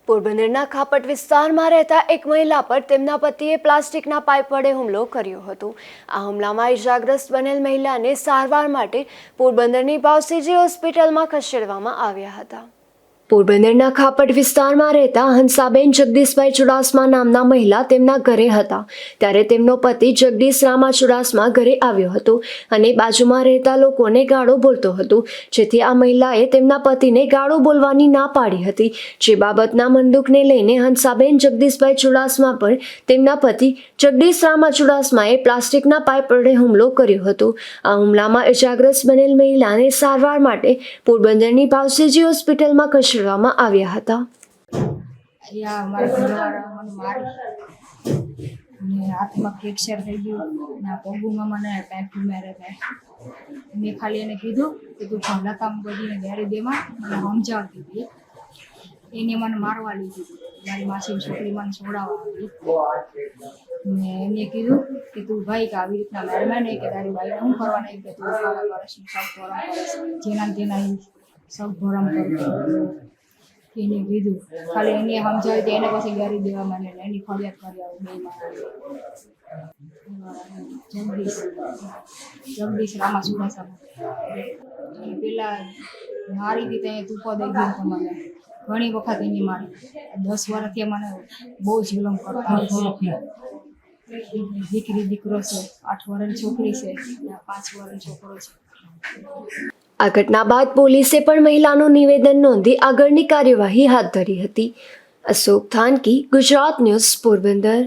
પોરબંદરના ખાપટ વિસ્તારમાં રહેતા એક મહિલા પર તેમના પતિએ પ્લાસ્ટિકના પાઇપ વડે હુમલો કર્યો હતો। આ હુમલામાં ઇજાગ્રસ્ત બનેલ મહિલાને સારવાર માટે પોરબંદરની ભાવસીજી હોસ્પિટલમાં ખસેડવામાં આવ્યા હતા। પોરબંદરના ખાપટ વિસ્તારમાં રહેતા હંસાબેન જગદીશભાઈ ચુડાસમા નામના મહિલા તેમના ઘરે હતા ત્યારે તેમનો પતિ જગદીશ રામા ચુડાસમા ઘરે આવ્યો હતો અને બાજુમાં રહેતા લોકોને ગાળો બોલતો હતો, જેથી આ મહિલાએ તેમના પતિને ગાળો બોલવાની ના પાડી હતી। જે બાબતના મંદુકને લઈને હંસાબેન જગદીશભાઈ ચુડાસમા પર તેમના પતિ જગદીશ રામા ચુડાસમાએ પ્લાસ્ટિકના પાઇપ વડે હુમલો કર્યો હતો। આ હુમલામાં ઇજાગ્રસ્ત બનેલ મહિલાને સારવાર માટે પોરબંદરની ભાવસીજી હોસ્પિટલમાં ખસેડવામાં આવ્યા હતા। હાથમાં ફ્રેક્ચર થઈ ગયું ને પગમાં મને પેન્ટું મારે છે। મેં ખાલી એને કીધું કે તું ભલા કામ કરીને ગાડી દેમાં મને સમજાવતી હતી। એને મને મારવા લીધી, મારી માસીની છોકરી મને છોડાવવા આવી ને એને કીધું કે તું ભાઈ કે આવી રીતના મારવા નહીં કે તારી બાઈને હું કરવા નહીં કે તું ખાવા કરશ સબ ભરમ કરશ, જેના તેના સબ ભરમ કરતો એને કીધું। ખાલી એને સમજાવી દે એને પછી ગાડી દેવા મને એની ફરિયાદ કરી આવી જગદીશ રામા ચુડાસમા પેલા મારી હતી ત્યાં તુપો દઈ ગયું તમને ઘણી વખત એની મારી 10 વર્ષથી મને બહુ જુલમ કરતા દીકરી દીકરો છે, 8 વર્ષની છોકરી છે, 5 વર્ષનો છોકરો છે। આ ઘટના બાદ પોલીસે પણ મહિલાનું નિવેદન નોંધી આગળની કાર્યવાહી હાથ ધરી હતી। અશોક થાનકી, ગુજરાત ન્યૂઝ, પોરબંદર।